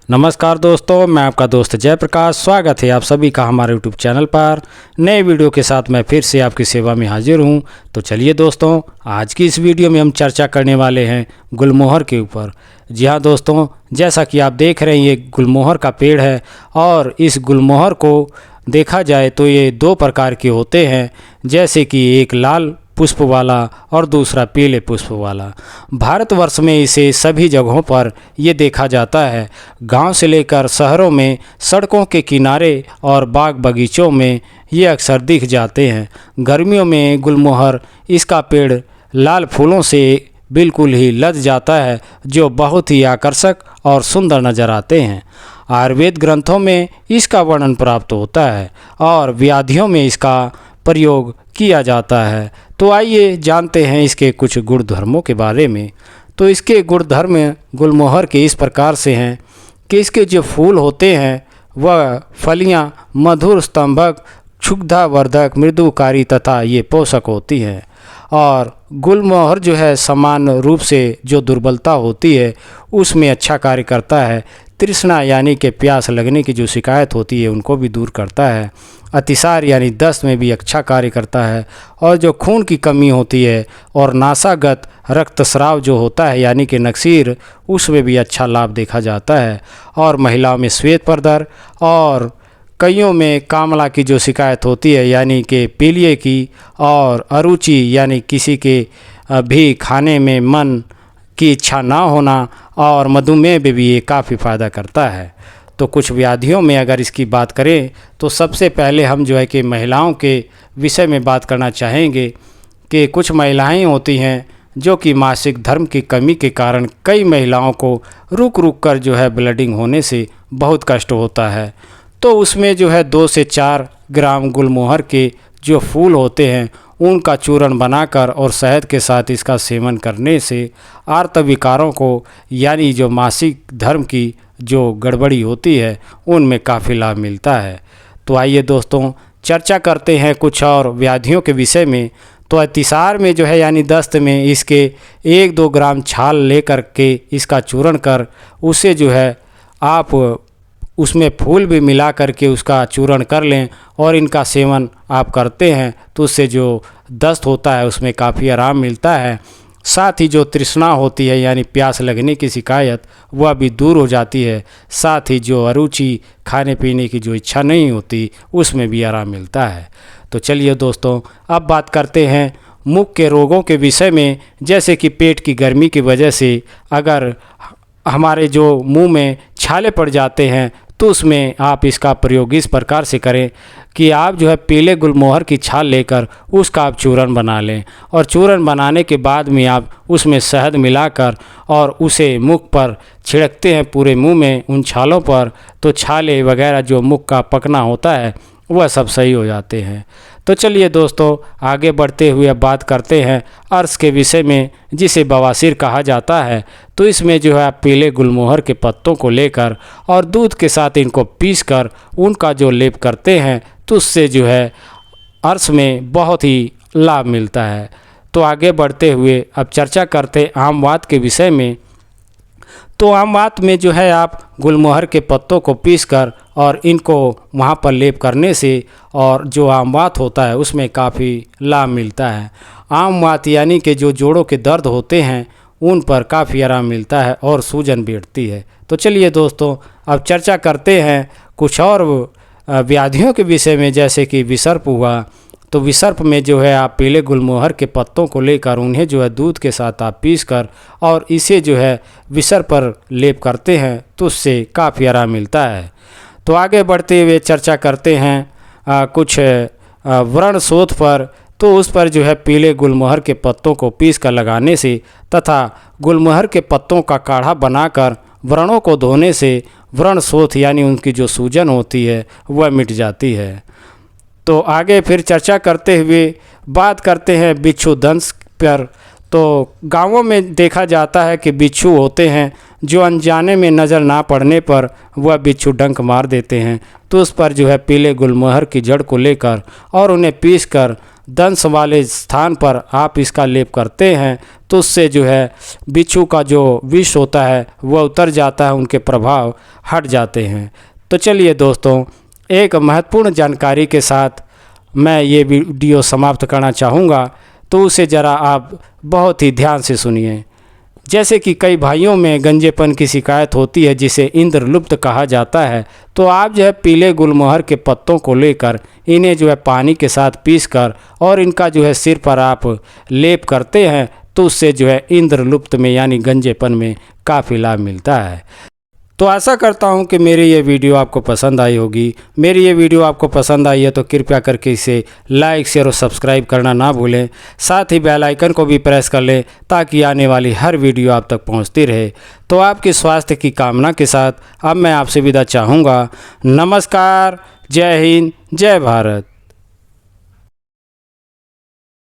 नमस्कार दोस्तों, मैं आपका दोस्त जयप्रकाश। स्वागत है आप सभी का हमारे यूट्यूब चैनल पर। नए वीडियो के साथ मैं फिर से आपकी सेवा में हाजिर हूं। तो चलिए दोस्तों, आज की इस वीडियो में हम चर्चा करने वाले हैं गुलमोहर के ऊपर। जी हाँ दोस्तों, जैसा कि आप देख रहे हैं ये गुलमोहर का पेड़ है और इस गुलमोहर को देखा जाए तो ये दो प्रकार के होते हैं, जैसे कि एक लाल पुष्प वाला और दूसरा पीले पुष्प वाला। भारतवर्ष में इसे सभी जगहों पर ये देखा जाता है। गांव से लेकर शहरों में, सड़कों के किनारे और बाग बगीचों में ये अक्सर दिख जाते हैं। गर्मियों में गुलमोहर इसका पेड़ लाल फूलों से बिल्कुल ही लद जाता है, जो बहुत ही आकर्षक और सुंदर नज़र आते हैं। आयुर्वेद ग्रंथों में इसका वर्णन प्राप्त होता है और व्याधियों में इसका प्रयोग किया जाता है। तो आइए जानते हैं इसके कुछ गुणधर्मों के बारे में। तो इसके गुणधर्म गुलमोहर के इस प्रकार से हैं कि इसके जो फूल होते हैं वह फलियां मधुर, स्तंभक, क्षुधावर्धक, मृदुकारी तथा ये पोषक होती हैं। और गुलमोहर जो है समान रूप से जो दुर्बलता होती है उसमें अच्छा कार्य करता है। तृष्णा यानी कि प्यास लगने की जो शिकायत होती है उनको भी दूर करता है। अतिसार यानी दस्त में भी अच्छा कार्य करता है। और जो खून की कमी होती है और नासागत रक्तस्राव जो होता है यानी कि नक्सीर, उसमें भी अच्छा लाभ देखा जाता है। और महिलाओं में श्वेत प्रदर और कईयों में कामला की जो शिकायत होती है यानी कि पीलिए की, और अरुचि यानी किसी के भी खाने में मन की इच्छा ना होना, और मधुमेह में भी ये काफ़ी फ़ायदा करता है। तो कुछ व्याधियों में अगर इसकी बात करें तो सबसे पहले हम जो है कि महिलाओं के विषय में बात करना चाहेंगे कि कुछ महिलाएं होती हैं जो कि मासिक धर्म की कमी के कारण कई महिलाओं को रुक रुक कर जो है ब्लीडिंग होने से बहुत कष्ट होता है। तो उसमें जो है 2 से 4 ग्राम गुलमोहर के जो फूल होते हैं उनका चूर्ण बनाकर और शहद के साथ इसका सेवन करने से आर्तविकारों को यानी जो मासिक धर्म की जो गड़बड़ी होती है उनमें काफ़ी लाभ मिलता है। तो आइए दोस्तों चर्चा करते हैं कुछ और व्याधियों के विषय में। तो अतिसार में जो है यानी दस्त में इसके 1-2 ग्राम छाल लेकर के इसका चूर्ण कर उसे जो है आप उसमें फूल भी मिला करके उसका चूर्ण कर लें और इनका सेवन आप करते हैं तो उससे जो दस्त होता है उसमें काफ़ी आराम मिलता है। साथ ही जो तृष्णा होती है यानी प्यास लगने की शिकायत वह भी दूर हो जाती है। साथ ही जो अरुचि, खाने पीने की जो इच्छा नहीं होती उसमें भी आराम मिलता है। तो चलिए दोस्तों अब बात करते हैं मुख के रोगों के विषय में। जैसे कि पेट की गर्मी की वजह से अगर हमारे जो मुंह में छाले पड़ जाते हैं तो उसमें आप इसका प्रयोग इस प्रकार से करें कि आप जो है पीले गुलमोहर की छाल लेकर उसका आप चूर्ण बना लें, और चूर्ण बनाने के बाद में आप उसमें शहद मिलाकर और उसे मुख पर छिड़कते हैं पूरे मुंह में उन छालों पर, तो छाले वगैरह जो मुख का पकना होता है वह सब सही हो जाते हैं। तो चलिए दोस्तों आगे बढ़ते हुए अब बात करते हैं अर्श के विषय में, जिसे बवासीर कहा जाता है। तो इसमें जो है आप पीले गुलमोहर के पत्तों को लेकर और दूध के साथ इनको पीसकर उनका जो लेप करते हैं तो उससे जो है अर्श में बहुत ही लाभ मिलता है। तो आगे बढ़ते हुए अब चर्चा करते हैं आम वात के विषय में। तो आम वात में जो है आप गुलमोहर के पत्तों को पीसकर और इनको वहाँ पर लेप करने से और जो आम वात होता है उसमें काफ़ी लाभ मिलता है। आम वात यानी कि जो जोड़ों के दर्द होते हैं उन पर काफ़ी आराम मिलता है और सूजन बैठती है। तो चलिए दोस्तों अब चर्चा करते हैं कुछ और व्याधियों के विषय में। जैसे कि विसर्प हुआ, तो विसर्प में जो है आप पीले गुलमोहर के पत्तों को लेकर उन्हें जो है दूध के साथ आप पीसकर और इसे जो है विसर्प पर लेप करते हैं तो उससे काफ़ी आराम मिलता है। तो आगे बढ़ते हुए चर्चा करते हैं कुछ व्रण शोथ पर। तो उस पर जो है पीले गुलमोहर के पत्तों को पीस कर लगाने से तथा गुलमोहर के पत्तों का काढ़ा बनाकर व्रणों को धोने से व्रण शोथ यानी उनकी जो सूजन होती है वह मिट जाती है। तो आगे फिर चर्चा करते हुए बात करते हैं बिच्छू दंश पर। तो गांवों में देखा जाता है कि बिच्छू होते हैं जो अनजाने में नज़र ना पड़ने पर वह बिच्छू डंक मार देते हैं। तो उस पर जो है पीले गुलमोहर की जड़ को लेकर और उन्हें पीसकर दंश वाले स्थान पर आप इसका लेप करते हैं तो उससे जो है बिच्छू का जो विष होता है वह उतर जाता है, उनके प्रभाव हट जाते हैं। तो चलिए दोस्तों, एक महत्वपूर्ण जानकारी के साथ मैं ये वीडियो समाप्त करना चाहूँगा, तो उसे ज़रा आप बहुत ही ध्यान से सुनिए। जैसे कि कई भाइयों में गंजेपन की शिकायत होती है जिसे इंद्रलुप्त कहा जाता है, तो आप जो है पीले गुलमोहर के पत्तों को लेकर इन्हें जो है पानी के साथ पीसकर और इनका जो है सिर पर आप लेप करते हैं तो उससे जो है इंद्रलुप्त में यानी गंजेपन में काफ़ी लाभ मिलता है। तो आशा करता हूं कि मेरी ये वीडियो आपको पसंद आई होगी। मेरी ये वीडियो आपको पसंद आई है तो कृपया करके इसे लाइक, शेयर और सब्सक्राइब करना ना भूलें। साथ ही बेल आइकन को भी प्रेस कर लें ताकि आने वाली हर वीडियो आप तक पहुंचती रहे। तो आपके स्वास्थ्य की कामना के साथ अब मैं आपसे विदा चाहूँगा। नमस्कार, जय हिंद, जय भारत।